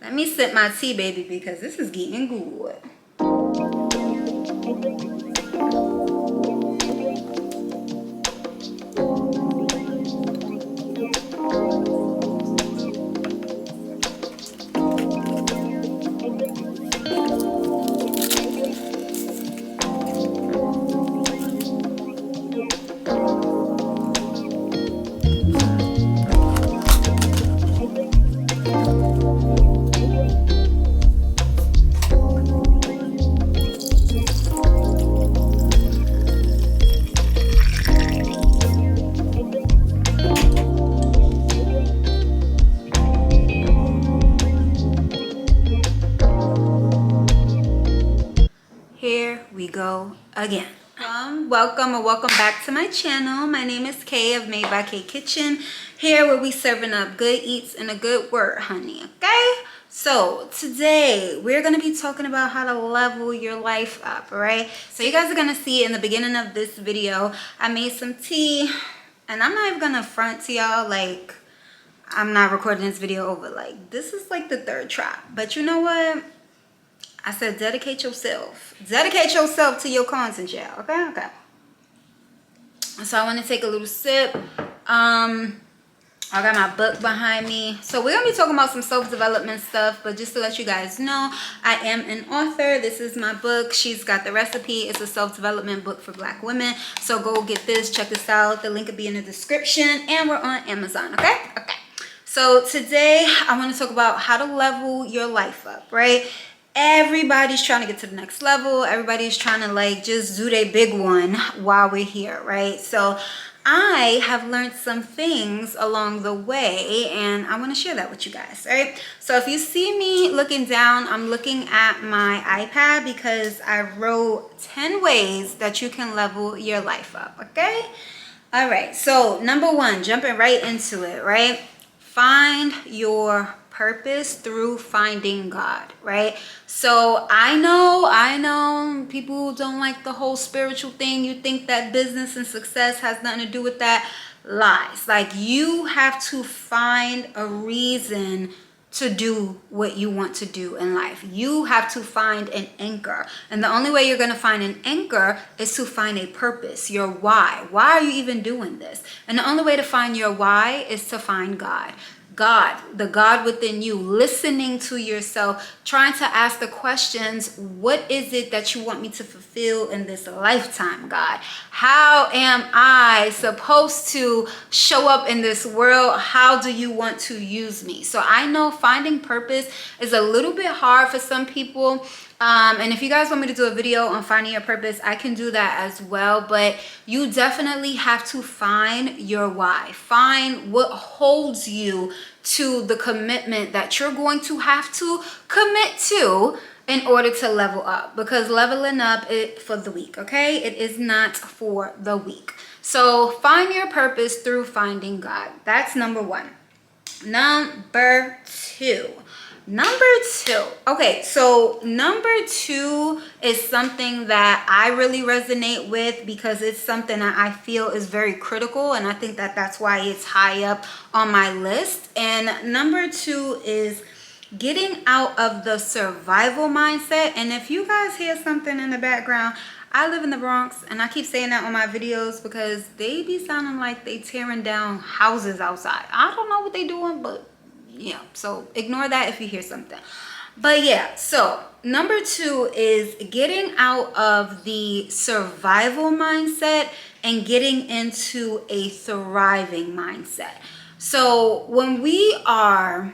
Let me sip my tea, baby, because this is getting good. Here we go again. Welcome or welcome back to my channel. My name is Kay of Made by Kay Kitchen. Here where we serving up good eats and a good word, honey. Okay? So today we're gonna be talking about how to level your life up, right? So you guys are gonna see in the beginning of this video, I made some tea, and I'm not even gonna front to y'all like I'm not recording this video over. Like this is like the third try, but you know what? I said dedicate yourself. Dedicate yourself to your content, y'all. Okay, okay. So I want to take a little sip. I got my book behind me. So we're going to be talking about some self-development stuff. But just to let you guys know, I am an author. This is my book. She's got the recipe. It's a self-development book for Black women. So go get this. Check this out. The link will be in the description. And we're on Amazon, okay? Okay. So today I want to talk about how to level your life up, right? Everybody's trying to get to the next level. Everybody's trying to like just do their big one while we're here, right? So I have learned some things along the way and I want to share that with you guys, right? So if you see me looking down, I'm looking at my iPad because I wrote 10 ways that you can level your life up, okay? All right, so number one, jumping right into it, right? Find your purpose through finding God, right? So I know people don't like the whole spiritual thing. You think that business and success has nothing to do with that. Lies. Like you have to find a reason to do what you want to do in life. You have to find an anchor. And the only way you're going to find an anchor is to find a purpose, your why. Why are you even doing this? And the only way to find your why is to find God. God, the God within you, listening to yourself, trying to ask the questions, what is it that you want me to fulfill in this lifetime, God? How am I supposed to show up in this world? How do you want to use me? So I know finding purpose is a little bit hard for some people. And if you guys want me to do a video on finding your purpose, I can do that as well. But you definitely have to find your why. Find what holds you to the commitment that you're going to have to commit to in order to level up. Because leveling up is for the weak, okay? It is not for the weak. So find your purpose through finding God. That's number one. Number two. Okay, so number two is something that I really resonate with because it's something that I feel is very critical, and I think that that's why it's high up on my list. And number two is getting out of the survival mindset. And if you guys hear something in the background, I live in the Bronx, and I keep saying that on my videos because they be sounding like they tearing down houses outside. I don't know what they doing, but yeah, so ignore that if you hear something. But yeah, so number two is getting out of the survival mindset and getting into a thriving mindset. So when we are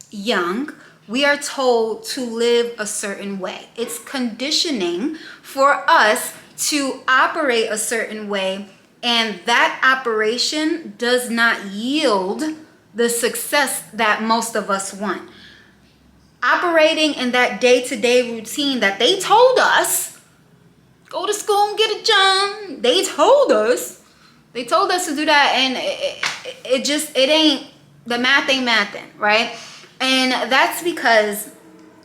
young, we are told to live a certain way. It's conditioning for us to operate a certain way, and that operation does not yield the success that most of us want. Operating in that day-to-day routine that they told us, go to school and get a job. They told us to do that, and it ain't, the math ain't mathing, right? And that's because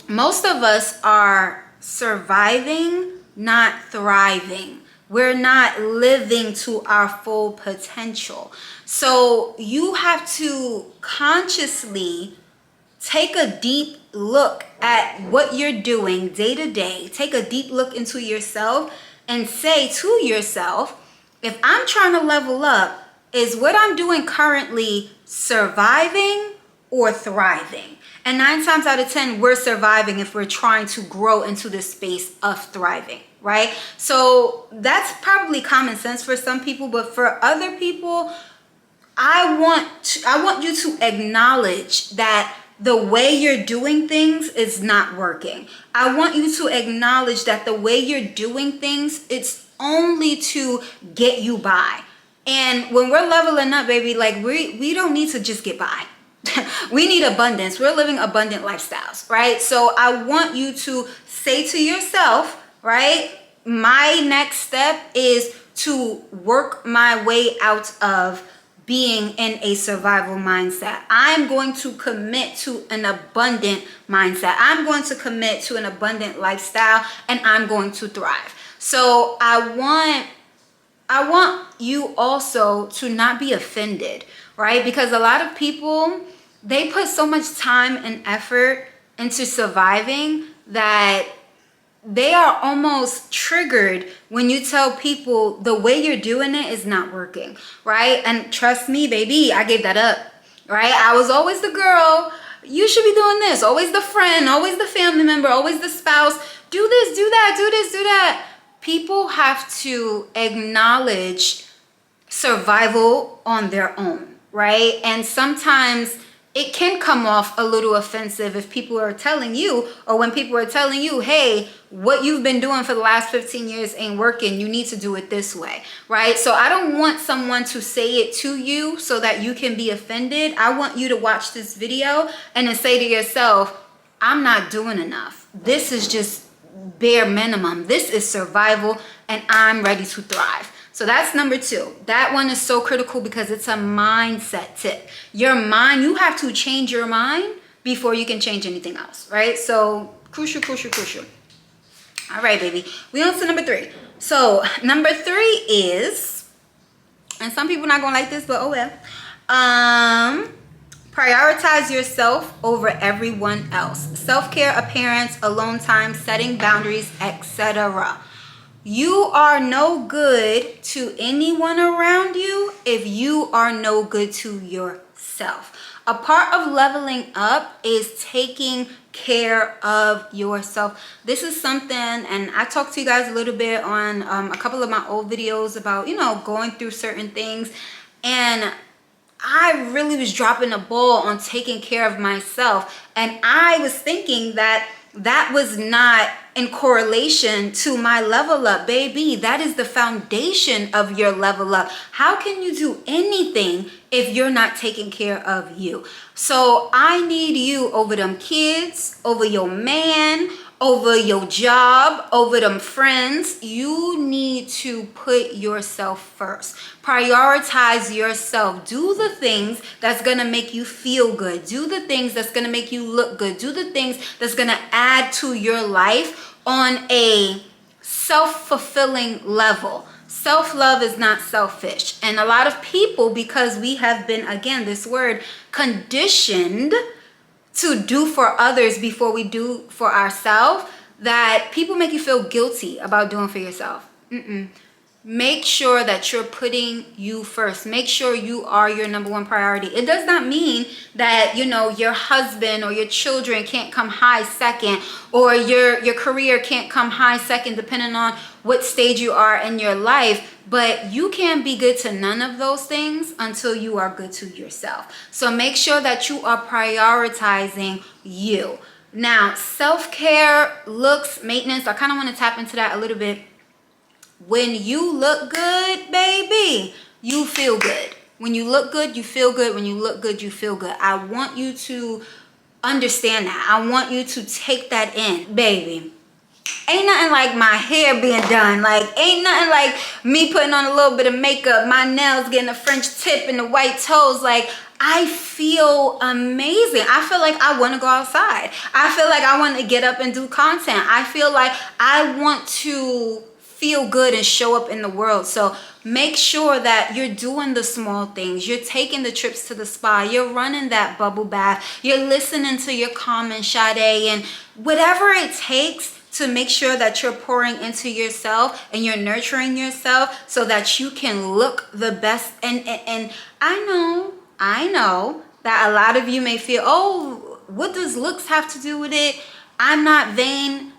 most of us are surviving, not thriving. We're not living to our full potential. So you have to consciously take a deep look at what you're doing day to day. Take a deep look into yourself and say to yourself, if I'm trying to level up, is what I'm doing currently surviving or thriving? And 9 times out of 10, we're surviving if we're trying to grow into this space of thriving, right? So that's probably common sense for some people, but for other people, I want you to acknowledge that the way you're doing things is not working. I want you to acknowledge that the way you're doing things, it's only to get you by. And when we're leveling up, baby, like we don't need to just get by. We need abundance. We're living abundant lifestyles, right? So I want you to say to yourself, right? My next step is to work my way out of being in a survival mindset. I'm going to commit to an abundant mindset. I'm going to commit to an abundant lifestyle, and I'm going to thrive. So I want you also to not be offended, right? Because a lot of people, they put so much time and effort into surviving that they are almost triggered when you tell people the way you're doing it is not working, right? And trust me, baby, I gave that up, right? I was always the girl. You should be doing this. Always the friend, always the family member, always the spouse. Do this, do that, do this, do that. People have to acknowledge survival on their own, right? And sometimes it can come off a little offensive if people are telling you, or when people are telling you, hey, what you've been doing for the last 15 years ain't working. You need to do it this way, right? So I don't want someone to say it to you so that you can be offended. I want you to watch this video and then say to yourself, I'm not doing enough. This is just bare minimum. This is survival, and I'm ready to thrive. So that's number 2. That one is so critical because it's a mindset tip. Your mind, you have to change your mind before you can change anything else, right? So crucial, crucial, crucial. All right, baby. We on to number 3. So number 3 is, and some people not gonna like this, but oh well. Prioritize yourself over everyone else. Self-care, appearance, alone time, setting boundaries, etc. You are no good to anyone around you if you are no good to yourself. A part of leveling up is taking care of yourself. This is something, and I talked to you guys a little bit on a couple of my old videos about, going through certain things. And I really was dropping the ball on taking care of myself. And I was thinking that was not in correlation to my level up, baby. That is the foundation of your level up. How can you do anything if you're not taking care of you? So I need you over them kids, over your man, over your job, over them friends. You need to put yourself first. Prioritize yourself. Do the things that's gonna make you feel good. Do the things that's gonna make you look good. Do the things that's gonna add to your life on a self-fulfilling level. Self-love is not selfish. And a lot of people, because we have been, again, this word, conditioned to do for others before we do for ourselves, that people make you feel guilty about doing for yourself. Make sure that you're putting you first. Make sure you are your number 1 priority. It does not mean that, your husband or your children can't come high second, or your career can't come high second, depending on what stage you are in your life. But you can't be good to none of those things until you are good to yourself. So make sure that you are prioritizing you. Now, self-care, looks, maintenance, I kind of want to tap into that a little bit. When you look good, baby, you feel good. When you look good, you feel good. When you look good, you feel good. I want you to understand that. I want you to take that in, baby. Ain't nothing like my hair being done. Like, ain't nothing like me putting on a little bit of makeup, my nails getting a French tip and the white toes. Like, I feel amazing. I feel like I want to go outside. I feel like I want to get up and do content. I feel like I want to feel good and show up in the world. So make sure that you're doing the small things. You're taking the trips to the spa. You're running that bubble bath. You're listening to your Carmen Sade and whatever it takes to make sure that you're pouring into yourself and you're nurturing yourself so that you can look the best. And I know that a lot of you may feel, oh, what does looks have to do with it? I'm not vain.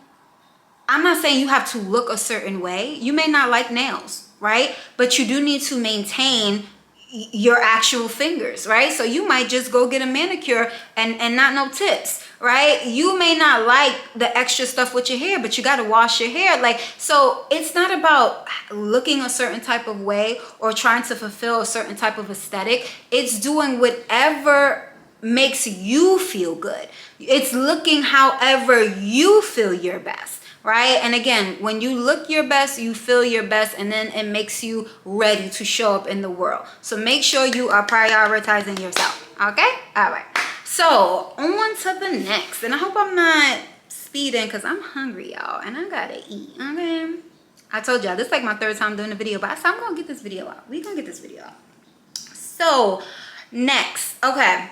I'm not saying you have to look a certain way. You may not like nails, right? But you do need to maintain your actual fingers, right? So you might just go get a manicure and not no tips, right? You may not like the extra stuff with your hair, but you got to wash your hair. Like, so it's not about looking a certain type of way or trying to fulfill a certain type of aesthetic. It's doing whatever makes you feel good. It's looking however you feel your best, right? And again, when you look your best, you feel your best, and then it makes you ready to show up in the world. So make sure you are prioritizing yourself, okay? All right. So on to the next, and I hope I'm not speeding because I'm hungry, y'all, and I gotta eat, okay? I told y'all, this is like my third time doing the video, but I said I'm gonna get this video out. We're gonna get this video out. So next, okay,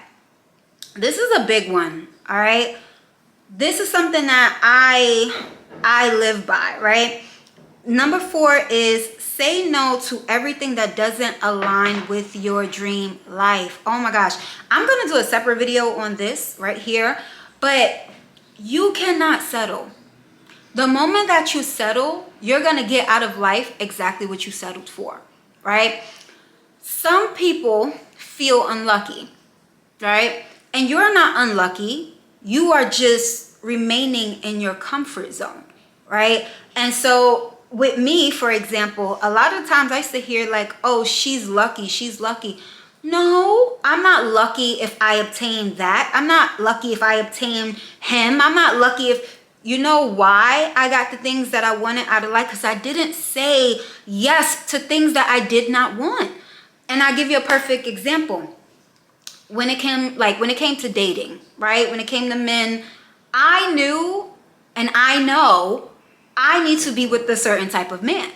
this is a big one, all right? This is something that I live by, right? Number 4 is say no to everything that doesn't align with your dream life. Oh my gosh. I'm going to do a separate video on this right here, but you cannot settle. The moment that you settle, you're going to get out of life exactly what you settled for, right? Some people feel unlucky, right? And you're not unlucky. You are just remaining in your comfort zone, right? And so with me, for example, a lot of times I used to hear like, oh, she's lucky, she's lucky. No, I'm not lucky if I obtain that. I'm not lucky if I obtain him. I'm not lucky if, you know why I got the things that I wanted out of life? Because I didn't say yes to things that I did not want. And I'll give you a perfect example. When it came to dating, right? When it came to men, I knew and I know I need to be with a certain type of man.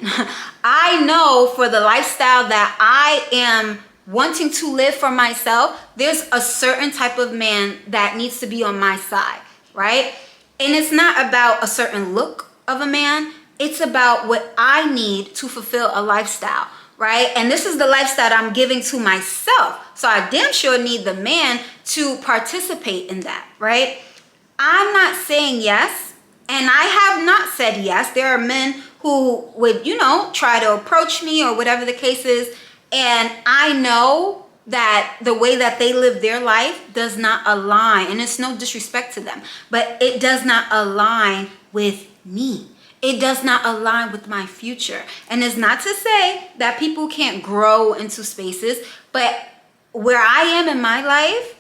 I know for the lifestyle that I am wanting to live for myself, there's a certain type of man that needs to be on my side, right? And it's not about a certain look of a man. It's about what I need to fulfill a lifestyle, right? And this is the lifestyle I'm giving to myself. So I damn sure need the man to participate in that, right? I'm not saying yes, and I have not said yes. There are men who would, try to approach me or whatever the case is, and I know that the way that they live their life does not align, and it's no disrespect to them, but it does not align with me. It does not align with my future. And it's not to say that people can't grow into spaces, but where I am in my life,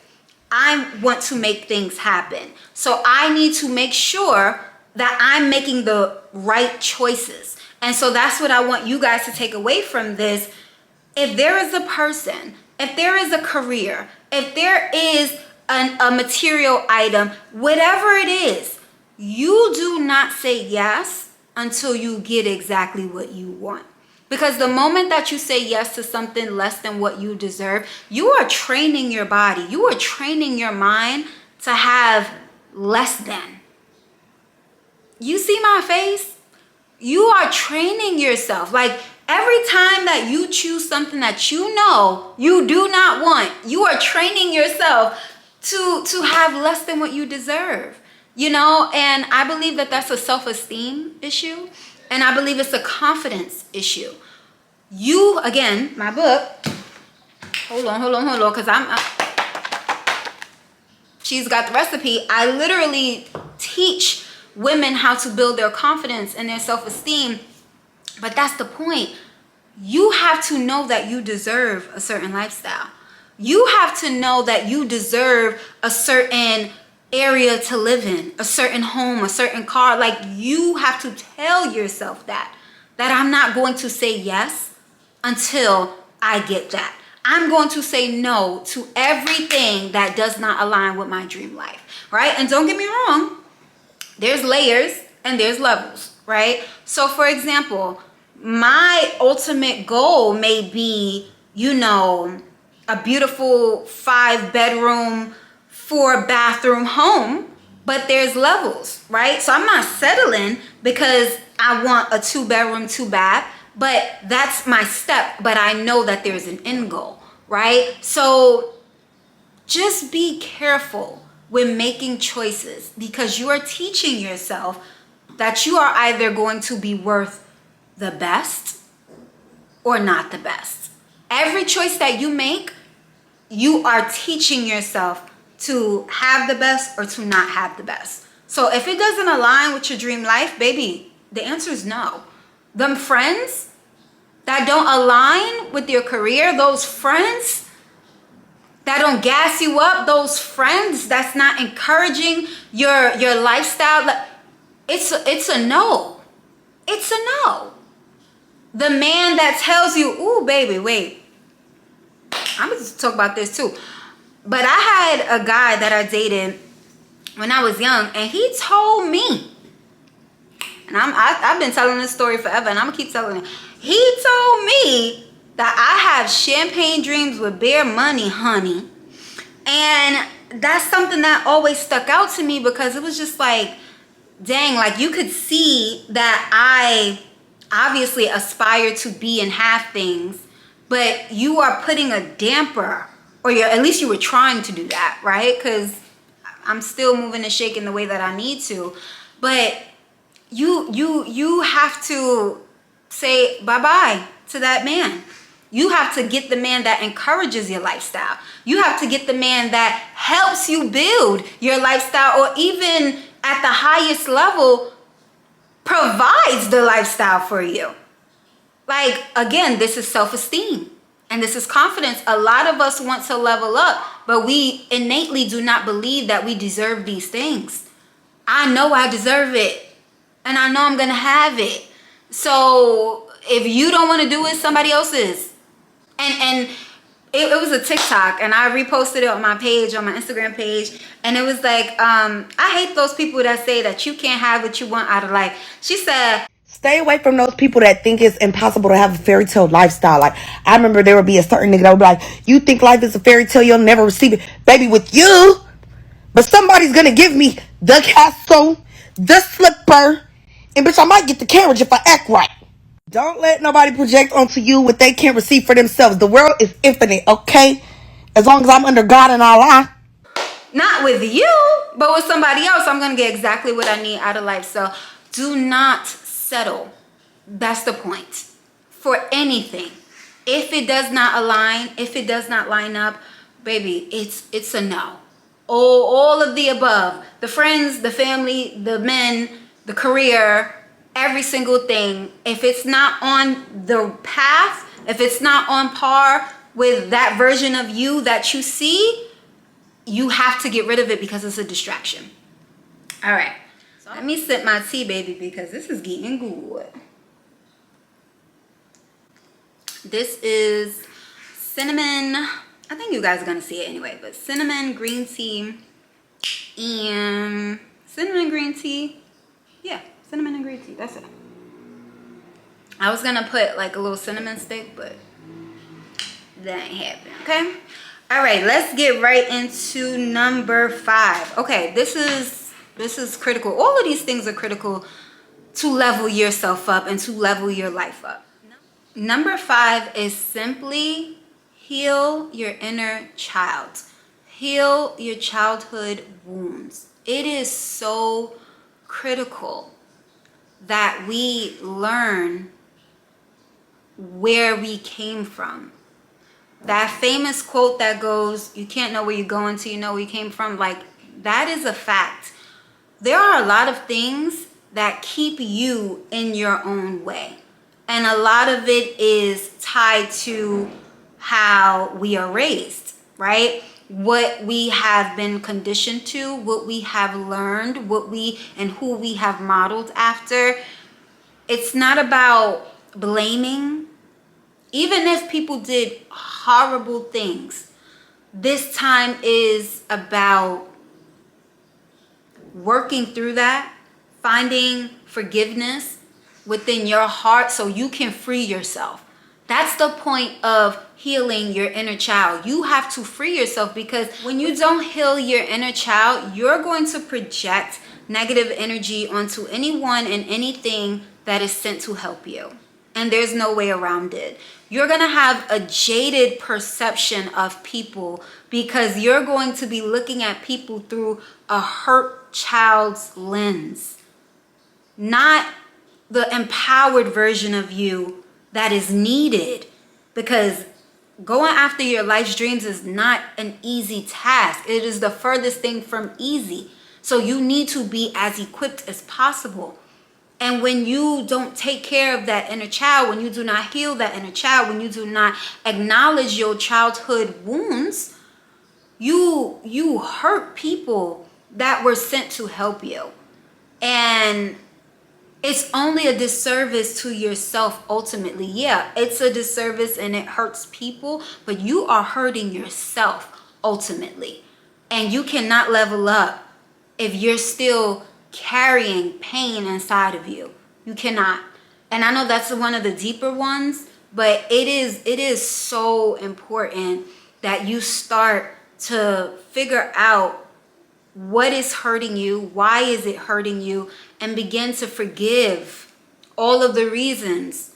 I want to make things happen. So I need to make sure that I'm making the right choices. And so that's what I want you guys to take away from this. If there is a person, if there is a career, if there is a material item, whatever it is, you do not say yes until you get exactly what you want. Because the moment that you say yes to something less than what you deserve, you are training your body. You are training your mind to have less than. You see my face? You are training yourself. Like every time that you choose something that you know you do not want, you are training yourself to have less than what you deserve. And I believe that that's a self-esteem issue. And I believe it's a confidence issue. You, again, my book, hold on, because she's got the recipe. I literally teach women how to build their confidence and their self-esteem. But that's the point. You have to know that you deserve a certain lifestyle. You have to know that you deserve a certain area to live in, a certain home, a certain car. Like you have to tell yourself that I'm not going to say yes until I get that. I'm going to say no to everything that does not align with my dream life, right? And don't get me wrong, there's layers and there's levels, right? So for example, My ultimate goal may be, you know, a beautiful 5-bedroom, 4-bathroom home, but there's levels, right? So I'm not settling because I want a 2-bedroom, 2-bath, but that's my step. But I know that there's an end goal, right? So just be careful when making choices, because you are teaching yourself that you are either going to be worth the best or not the best. Every choice that you make, you are teaching yourself to have the best or to not have the best. So if it doesn't align with your dream life, baby, the answer is no. Them friends that don't align with your career, those friends that don't gas you up, those friends that's not encouraging your lifestyle, it's a no. It's a no. The man that tells you, ooh, baby, wait, I'm going to talk about this too. But I had a guy that I dated when I was young, and he told me, and I've been telling this story forever, and I'm going to keep telling it. He told me that I have champagne dreams with bare money, honey. And that's something that always stuck out to me, because it was just like, dang, like you could see that I obviously aspire to be and have things, but you are putting a damper, or at least you were trying to do that, right? Because I'm still moving and shaking the way that I need to. But you have to say bye-bye to that man. You have to get the man that encourages your lifestyle. You have to get the man that helps you build your lifestyle, or even at the highest level provides the lifestyle for you. Like, again, this is self-esteem and this is confidence. A lot of us want to level up, but we innately do not believe that we deserve these things. I know I deserve it, and I know I'm going to have it. So if you don't want to do it, somebody else is. And it was a TikTok, and I reposted it on my page, on my Instagram page, and it was like, I hate those people that say that you can't have what you want out of life. She said, stay away from those people that think it's impossible to have a fairy tale lifestyle. Like, I remember there would be a certain nigga that would be like, you think life is a fairy tale, you'll never receive it. Baby, with you, but somebody's gonna give me the castle, the slipper, and bitch, I might get the carriage if I act right. Don't let nobody project onto you what they can't receive for themselves. The world is infinite, okay? As long as I'm under God and Allah. not with you, but with somebody else, I'm going to get exactly what I need out of life. So do not settle. That's the point. For anything. If it does not align, if it does not line up, baby, it's a no. All of the above. The friends, the family, the men, the career, every single thing. If it's not on the path, if it's not on par with that version of you that you see, you have to get rid of it because it's a distraction. All right. So let me sip my tea, baby, because this is getting good. This is cinnamon. I think you guys are going to see it anyway, but cinnamon green tea and cinnamon green tea. Yeah, cinnamon and green tea. That's it. I was going to put like a little cinnamon stick, but that ain't happening. Okay. All right, let's get right into number 5. Okay, this is critical. All of these things are critical to level yourself up and to level your life up. Number 5 is simply heal your inner child. Heal your childhood wounds. It is so critical that we learn where we came from. That famous quote that goes, you can't know where you're going till you know where you came from. Like, that is a fact. There are a lot of things that keep you in your own way. And a lot of it is tied to how we are raised, right? What we have been conditioned to, what we have learned, and who we have modeled after. It's not about blaming. Even if people did horrible things, this time is about working through that, finding forgiveness, within your heart so you can free yourself. That's the point of healing your inner child. You have to free yourself, because when you don't heal your inner child, you're going to project negative energy onto anyone and anything that is sent to help you. And there's no way around it. You're going to have a jaded perception of people, because you're going to be looking at people through a hurt child's lens, not the empowered version of you that is needed. Because going after your life's dreams is not an easy task. It is the furthest thing from easy. So you need to be as equipped as possible. And when you don't take care of that inner child, when you do not heal that inner child, when you do not acknowledge your childhood wounds, you hurt people that were sent to help you. And it's only a disservice to yourself ultimately. Yeah, it's a disservice and it hurts people, but you are hurting yourself ultimately. And you cannot level up if you're still carrying pain inside of you. You cannot. And I know that's one of the deeper ones, but it is so important that you start to figure out what is hurting you, why is it hurting you, and begin to forgive all of the reasons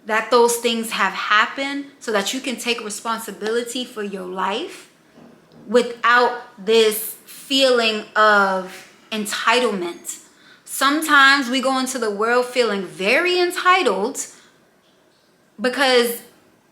that those things have happened, so that you can take responsibility for your life without this feeling of entitlement. Sometimes we go into the world feeling very entitled because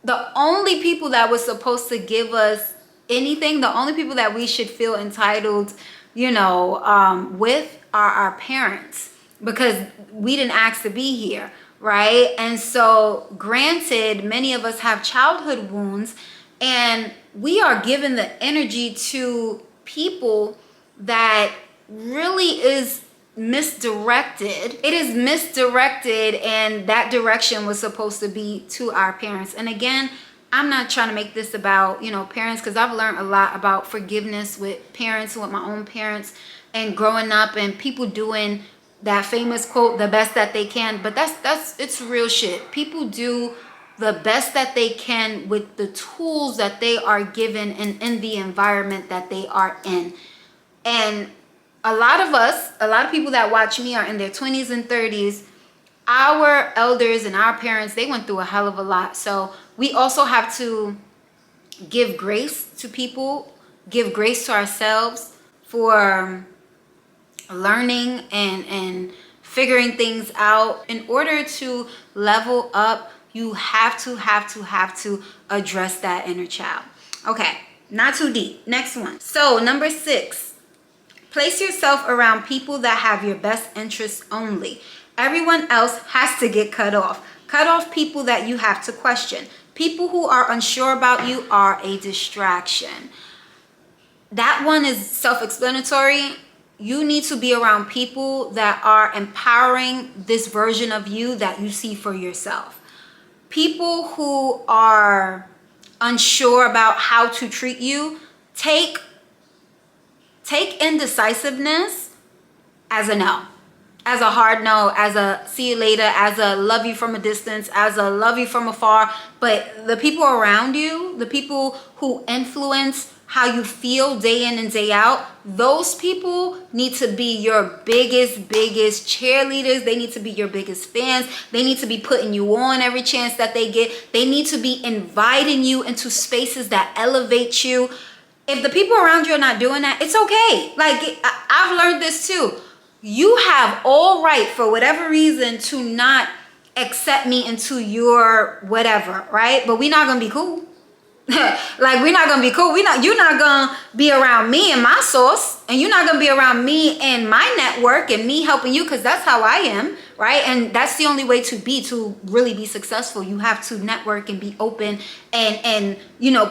the only people that were supposed to give us anything, the only people that we should feel entitled, with are our parents, because we didn't ask to be here, right? And so granted, many of us have childhood wounds, and we are given the energy to people that really is misdirected. It is misdirected, and that direction was supposed to be to our parents. And again, I'm not trying to make this about, parents, because I've learned a lot about forgiveness with parents, with my own parents, and growing up, and people doing that famous quote, the best that they can. But it's real shit. People do the best that they can with the tools that they are given and in the environment that they are in. And a lot of people that watch me are in their 20s and 30s. Our elders and our parents, they went through a hell of a lot. So we also have to give grace to people, give grace to ourselves for learning and figuring things out. In order to level up, you have to address that inner child. Okay, not too deep. Next one. So number 6, place yourself around people that have your best interests only. Everyone else has to get cut off. Cut off people that you have to question. People who are unsure about you are a distraction. That one is self-explanatory. You need to be around people that are empowering this version of you that you see for yourself. People who are unsure about how to treat you, take indecisiveness as a no, as a hard no, as a see you later, as a love you from a distance, as a love you from afar. But the people around you, the people who influence how you feel day in and day out, those people need to be your biggest cheerleaders. They need to be your biggest fans. They need to be putting you on every chance that they get. They need to be inviting you into spaces that elevate you. If the people around you are not doing that, it's okay. Like, I've learned this too. You have all right, for whatever reason, to not accept me into your whatever, right? But we're not gonna be cool. Like, we're not gonna be cool. You're not gonna be around me and my source, and you're not gonna be around me and my network and me helping you, because that's how I am, right? And that's the only way to really be successful. You have to network and be open and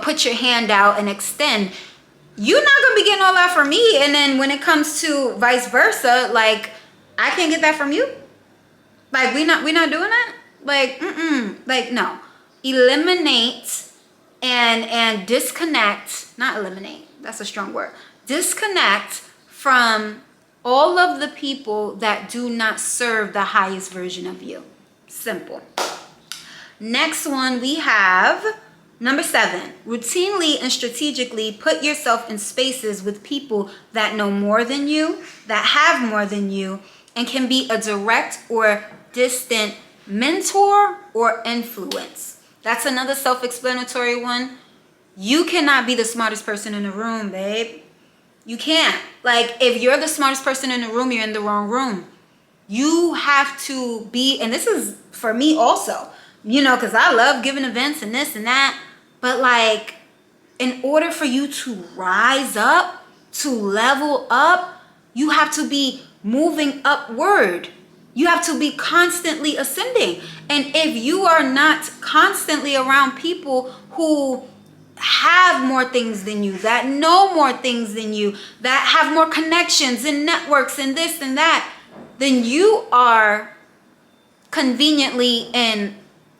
put your hand out and extend. You're not gonna be getting all that from me, and then when it comes to vice versa, like, I can't get that from you. Like, we're not doing that. Like, like, no. Eliminate and disconnect, not eliminate, that's a strong word. Disconnect from all of the people that do not serve the highest version of you. Simple. Next one we have number 7. Routinely and strategically put yourself in spaces with people that know more than you, that have more than you, and can be a direct or distant mentor or influence. That's another self-explanatory one. You cannot be the smartest person in the room, babe. You can't. Like, if you're the smartest person in the room, you're in the wrong room. You have to be, and this is for me also, you know, because I love giving events and this and that. But like, in order for you to rise up, to level up, you have to be moving upward. You have to be constantly ascending. And if you are not constantly around people who have more things than you, that know more things than you, that have more connections and networks and this and that, then you are conveniently in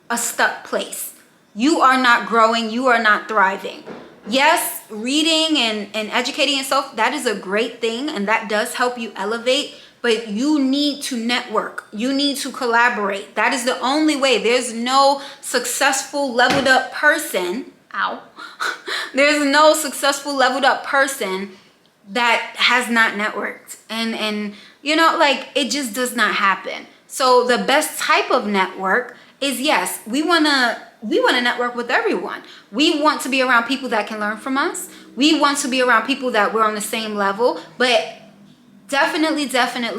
a stuck place. You are not growing. You are not thriving. Yes, reading and educating yourself, that is a great thing, and that does help you elevate, but you need to network. You need to collaborate. That is the only way. There's no successful leveled up person. Ow. There's no successful leveled up person that has not networked. And you know, like, it just does not happen. So the best type of network is, yes, we want to network with everyone. We want to be around people that can learn from us. We want to be around people that we're on the same level, but definitely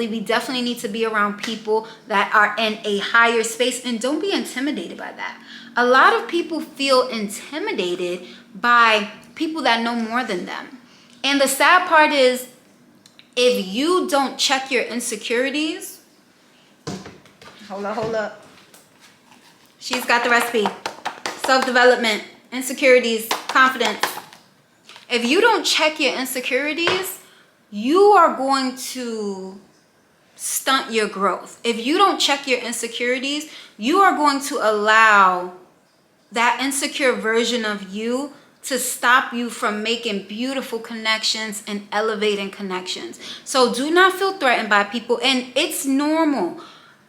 we definitely need to be around people that are in a higher space, and don't be intimidated by that. A lot of people feel intimidated by people that know more than them. And the sad part is, if you don't check your insecurities, hold up. She's got the recipe. Self-development, insecurities, confidence. If you don't check your insecurities, you are going to stunt your growth. If you don't check your insecurities, you are going to allow that insecure version of you to stop you from making beautiful connections and elevating connections. So do not feel threatened by people, and it's normal.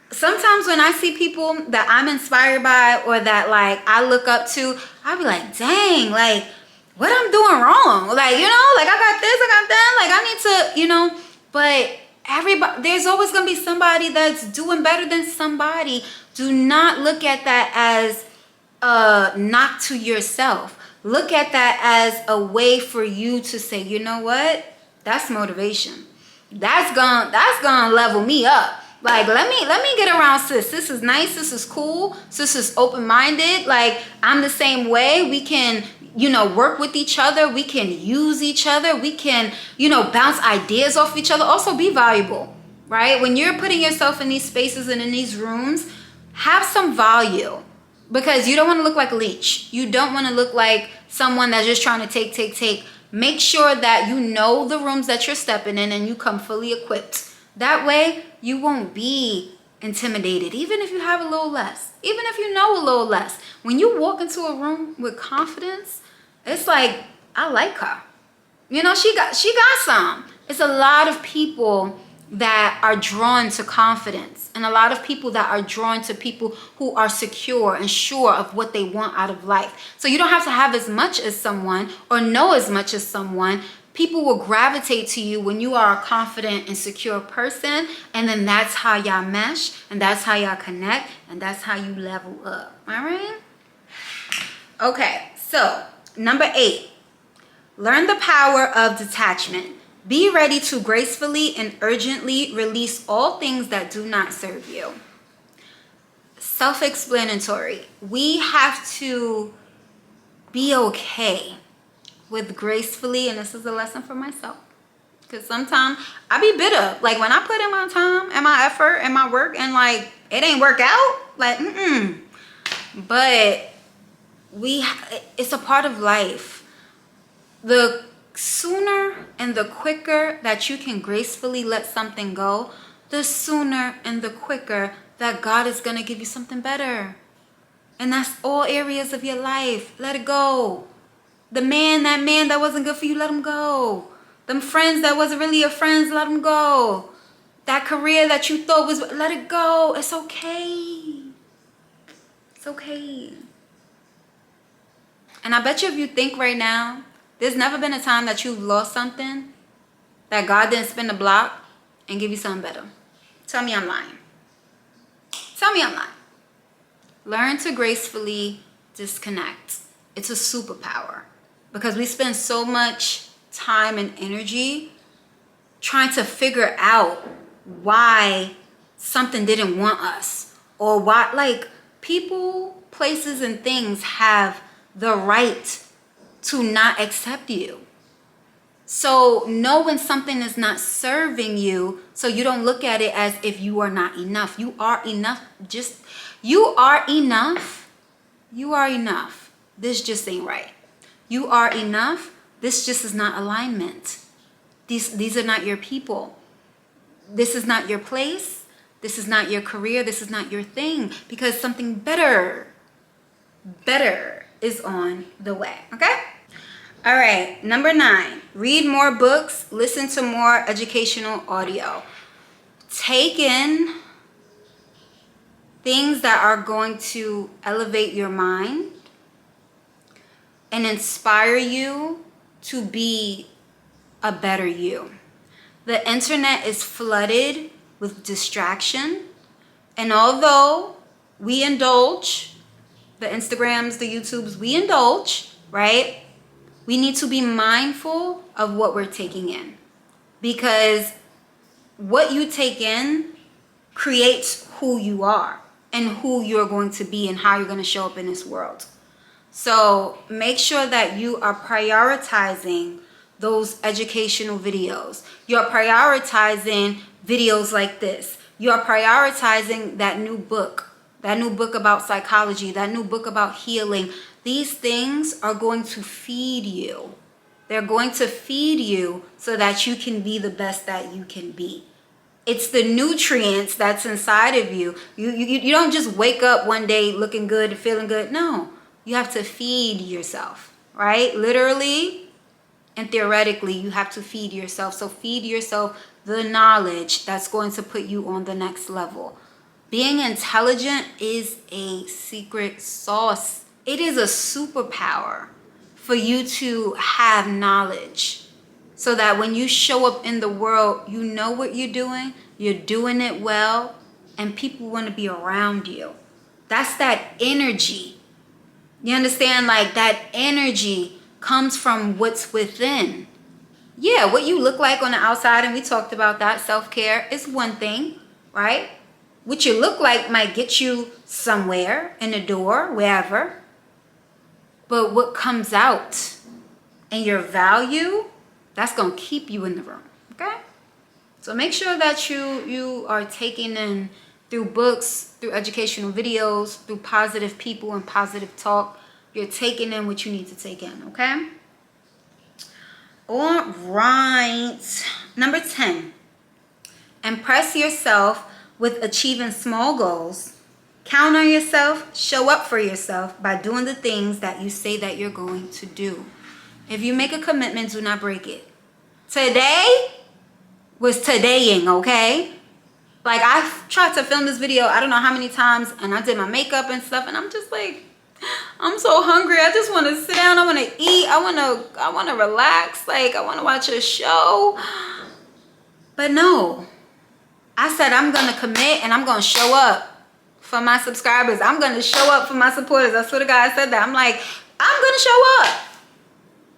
Sometimes when I see people that I'm inspired by or that like I look up to, I'll be like, dang, like, what I'm doing wrong? Like, you know, like, I got this, I got that, like, I need to, you know, but everybody, there's always gonna be somebody that's doing better than somebody. Do not look at that as a knock to yourself. Look at that as a way for you to say, you know what? That's motivation. That's gonna level me up. Like, let me get around sis. This is nice. This is cool. Sis is open-minded. Like, I'm the same way. We can, you know, work with each other. We can use each other. We can, you know, bounce ideas off each other. Also be valuable, right? When you're putting yourself in these spaces and in these rooms, have some value, because you don't want to look like a leech. You don't want to look like someone that's just trying to take. Make sure that you know the rooms that you're stepping in and you come fully equipped. That way, you won't be intimidated, even if you have a little less, even if you know a little less. When you walk into a room with confidence, it's like, I like her. You know, she got some. It's a lot of people that are drawn to confidence, and a lot of people that are drawn to people who are secure and sure of what they want out of life. So you don't have to have as much as someone or know as much as someone. People will gravitate to you when you are a confident and secure person, and then that's how y'all mesh, and that's how y'all connect, and that's how you level up. All right? Okay, so number 8, learn the power of detachment. Be ready to gracefully and urgently release all things that do not serve you. Self-explanatory. We have to be okay with gracefully, and this is a lesson for myself, because sometimes I be bitter. Like, when I put in my time and my effort and my work and like it ain't work out, like, but it's a part of life. The sooner and the quicker that you can gracefully let something go, the sooner and the quicker that God is gonna give you something better. And that's all areas of your life. Let it go. That man that wasn't good for you, let him go. Them friends that wasn't really your friends, let them go. That career that you thought was, let it go. It's okay. It's okay. And I bet you if you think right now, there's never been a time that you've lost something that God didn't spin the block and give you something better. Tell me I'm lying. Tell me I'm lying. Learn to gracefully disconnect. It's a superpower because we spend so much time and energy trying to figure out why something didn't want us, or why, like, people, places, and things have the right to not accept you. So know when something is not serving you, so you don't look at it as if you are not enough. You are enough. You are enough. You are enough. This just ain't right. You are enough. This just is not alignment. These are not your people. This is not your place. This is not your career. This is not your thing, because something better is on the way. Okay? All right. Number 9, read more books, listen to more educational audio. Take in things that are going to elevate your mind and inspire you to be a better you. The internet is flooded with distraction, and although we indulge, the Instagrams, the YouTubes, we indulge, right? We need to be mindful of what we're taking in, because what you take in creates who you are and who you're going to be and how you're going to show up in this world. So make sure that you are prioritizing those educational videos. You're prioritizing videos like this. You're prioritizing that new book about psychology, that new book about healing. These things are going to feed you. They're going to feed you so that you can be the best that you can be. It's the nutrients that's inside of you. You don't just wake up one day looking good, feeling good. No, you have to feed yourself, right? Literally and theoretically, you have to feed yourself. So feed yourself the knowledge that's going to put you on the next level. Being intelligent is a secret sauce. It is a superpower for you to have knowledge, so that when you show up in the world, you know what you're doing it well, and people want to be around you. That's that energy. You understand? Like, that energy comes from what's within. Yeah, what you look like on the outside, and we talked about that, self-care is one thing, right? What you look like might get you somewhere, in the door, wherever. But what comes out and your value, that's going to keep you in the room, okay? So make sure that you are taking in, through books, through educational videos, through positive people and positive talk, you're taking in what you need to take in, okay? All right. Number 10, impress yourself with achieving small goals. Count on yourself, show up for yourself by doing the things that you say that you're going to do. If you make a commitment, do not break it. Today was todaying, okay? Like, I tried to film this video, I don't know how many times, and I did my makeup and stuff, and I'm just like, I'm so hungry. I just want to sit down. I want to eat. I want to relax. Like, I want to watch a show. But no, I said I'm going to commit, and I'm going to show up for my subscribers. I'm going to show up for my supporters. I swear to God, I said that. I'm like, I'm going to show up.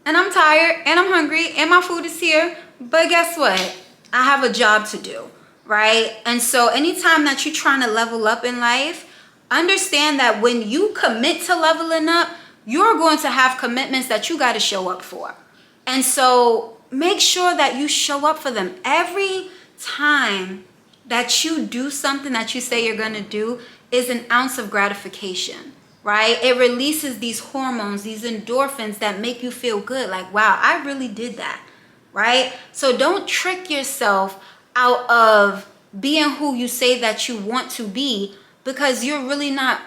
And I'm tired, and I'm hungry, and my food is here. But guess what? I have a job to do, right? And so anytime that you're trying to level up in life, understand that when you commit to leveling up, you're going to have commitments that you got to show up for. And so make sure that you show up for them. Every time that you do something that you say you're going to do is an ounce of gratification, right? It releases these hormones, these endorphins that make you feel good. Like, wow, I really did that, right? So don't trick yourself out of being who you say that you want to be, because you're really not,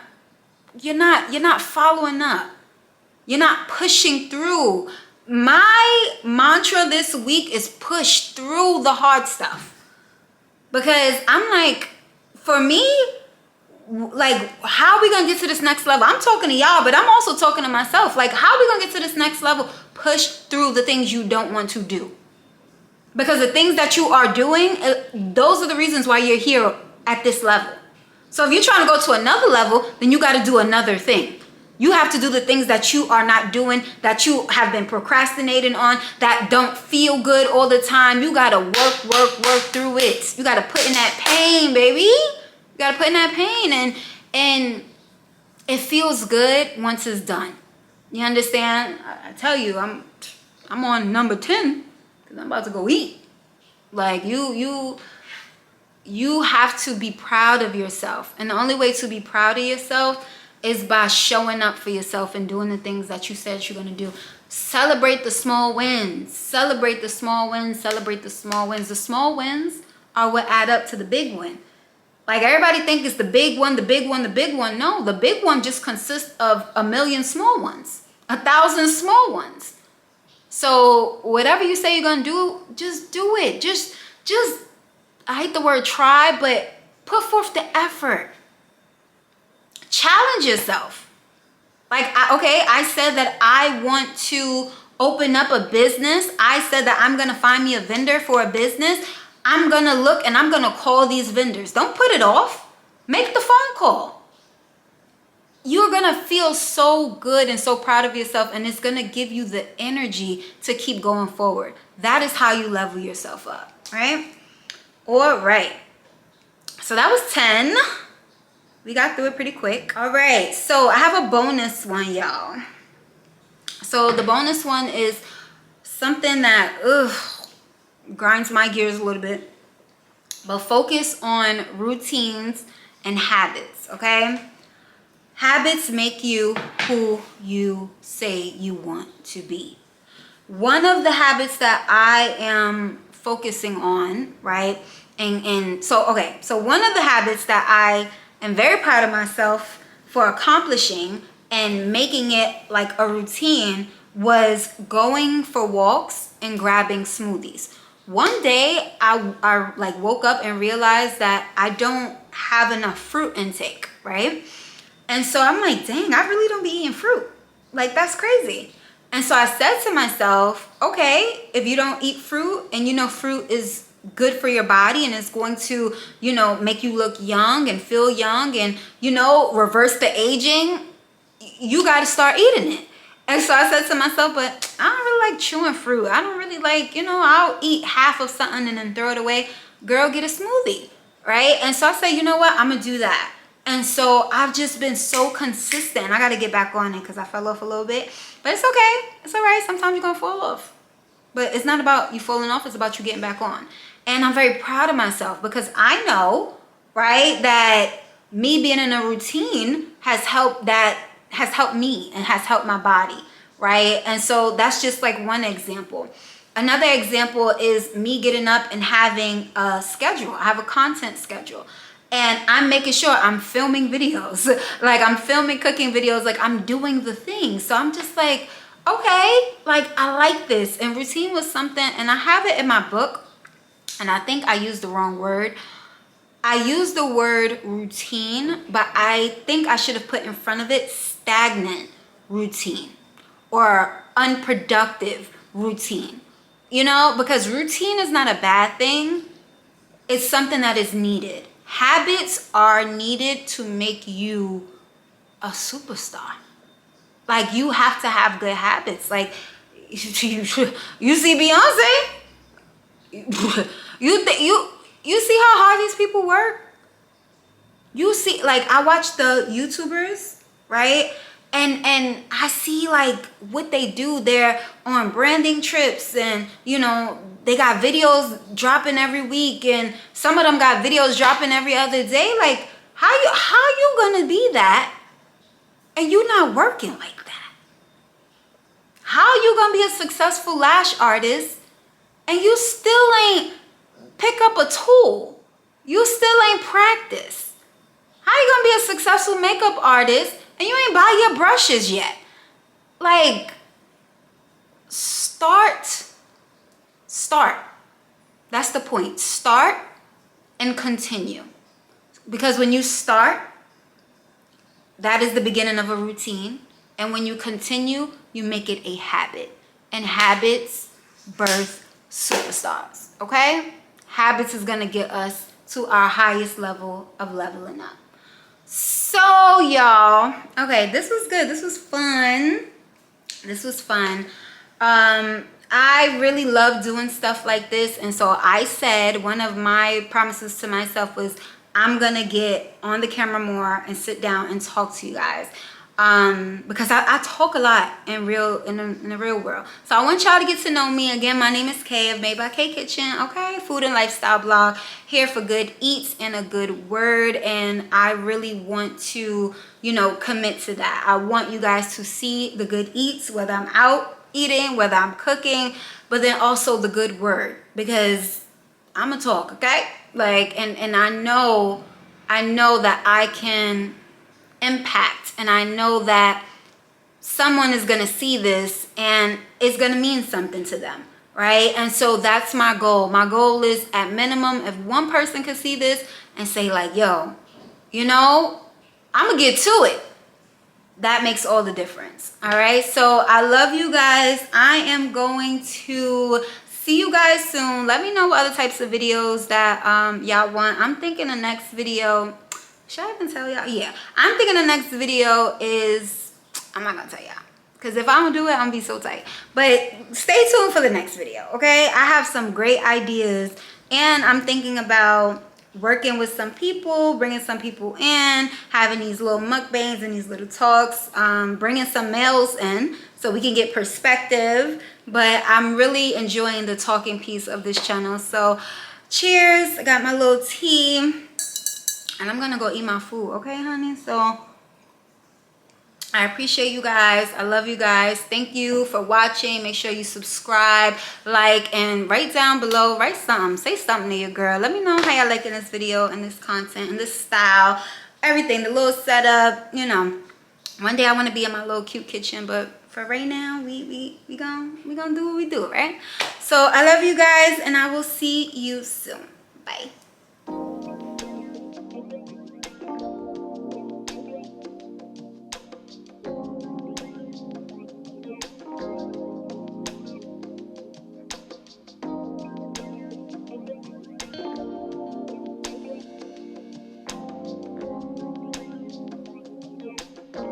you're not following up. You're not pushing through. My mantra this week is push through the hard stuff. Because I'm like, for me, like, how are we gonna get to this next level? I'm talking to y'all, but I'm also talking to myself. Like, how are we gonna get to this next level? Push through the things you don't want to do. Because the things that you are doing, those are the reasons why you're here at this level. So if you're trying to go to another level, then you got to do another thing. You have to do the things that you are not doing, that you have been procrastinating on, that don't feel good all the time. You got to work through it. You got to put in that pain, baby. You got to put in that pain, and it feels good once it's done. You understand? I tell you, I'm on number 10 because I'm about to go eat. Like, you have to be proud of yourself. And the only way to be proud of yourself is by showing up for yourself and doing the things that you said you're going to do. Celebrate the small wins. Celebrate the small wins. Celebrate the small wins. The small wins are what add up to the big win. Like, everybody think it's the big one, the big one, the big one. No, the big one just consists of 1,000,000 small ones, 1,000 small ones. So whatever you say you're going to do, just do it. Just, I hate the word try, but put forth the effort. Challenge yourself. Like, I said that I want to open up a business. I said that I'm going to find me a vendor for a business. I'm going to look and I'm going to call these vendors. Don't put it off. Make the phone call. You're going to feel so good and so proud of yourself, and it's going to give you the energy to keep going forward. That is how you level yourself up, right? All right. So that was 10. We got through it pretty quick. All right. So I have a bonus one, y'all. So the bonus one is something that grinds my gears a little bit. But focus on routines and habits, okay? Habits make you who you say you want to be. One of the habits that I am focusing on, right? So one of the habits that I am very proud of myself for accomplishing and making it like a routine was going for walks and grabbing smoothies. One day I like woke up and realized that I don't have enough fruit intake, right? And so I'm like, dang, I really don't be eating fruit. Like, that's crazy. And so I said to myself, okay, if you don't eat fruit and you know fruit is good for your body and it's going to, make you look young and feel young and, reverse the aging, you got to start eating it. And so I said to myself, but I don't really like chewing fruit. I don't really like, I'll eat half of something and then throw it away. Girl, get a smoothie, right? And so I said, you know what? I'm going to do that. And so I've just been so consistent. I got to get back on it because I fell off a little bit. But it's okay. It's all right. Sometimes you're going to fall off. But it's not about you falling off. It's about you getting back on. And I'm very proud of myself because I know, right, that me being in a routine has helped me and has helped my body, right? And so that's just like one example. Another example is me getting up and having a schedule. I have a content schedule. And I'm making sure I'm filming videos. Like, I'm filming cooking videos. Like, I'm doing the thing. So I'm just like, okay, like, I like this. And routine was something, and I have it in my book. And I think I used the wrong word. I used the word routine, but I think I should have put in front of it stagnant routine or unproductive routine. Because routine is not a bad thing. It's something that is needed. Habits are needed to make you a superstar. Like, you have to have good habits. Like, you see Beyonce? You see how hard these people work? You see, like, I watch the YouTubers, right? And I see, like, what they do. They're on branding trips and, they got videos dropping every week, and some of them got videos dropping every other day. Like, how you gonna be that and you not working like that? How you gonna be a successful lash artist and you still ain't pick up a tool? You still ain't practice. How you gonna be a successful makeup artist and you ain't buy your brushes yet? Like, start. That's the point. Start and continue. Because when you start, that is the beginning of a routine. And when you continue, you make it a habit. And habits birth superstars, okay? Habits is gonna get us to our highest level of leveling up. So y'all, okay, this was good. This was fun. I really love doing stuff like this, and so I said one of my promises to myself was I'm gonna get on the camera more and sit down and talk to you guys, because I talk a lot in the real world. So I want y'all to get to know me. Again, my name is Kay of Made by K Kitchen, okay? Food and lifestyle blog, here for good eats and a good word. And I really want to, commit to that. I want you guys to see the good eats, whether I'm out eating, whether I'm cooking, but then also the good word, because I'm a talk, okay? Like, and I know that I can impact, and I know that someone is gonna see this and it's gonna mean something to them, right? And so that's my goal. My goal is, at minimum, if one person can see this and say like, yo, I'm gonna get to it, that makes all the difference. All right, so I love you guys. I am going to see you guys soon. Let me know what other types of videos that y'all want. I'm thinking the next video, should I even tell y'all? Yeah, I'm thinking the next video is, I'm not gonna tell y'all, because if I'm gonna do it, I'm gonna be so tight. But stay tuned for the next video, okay? I have some great ideas, and I'm thinking about working with some people, bringing some people in, having these little mukbangs and these little talks, bringing some males in so we can get perspective. But I'm really enjoying the talking piece of this channel. So cheers. I got my little tea, and I'm gonna go eat my food, okay, honey? So I appreciate you guys. I love you guys. Thank you for watching. Make sure you subscribe, like, and write down below. Write something. Say something to your girl. Let me know how y'all liking this video and this content and this style. Everything. The little setup. One day I want to be in my little cute kitchen, but for right now, we gonna do what we do, right? So I love you guys, and I will see you soon. Bye.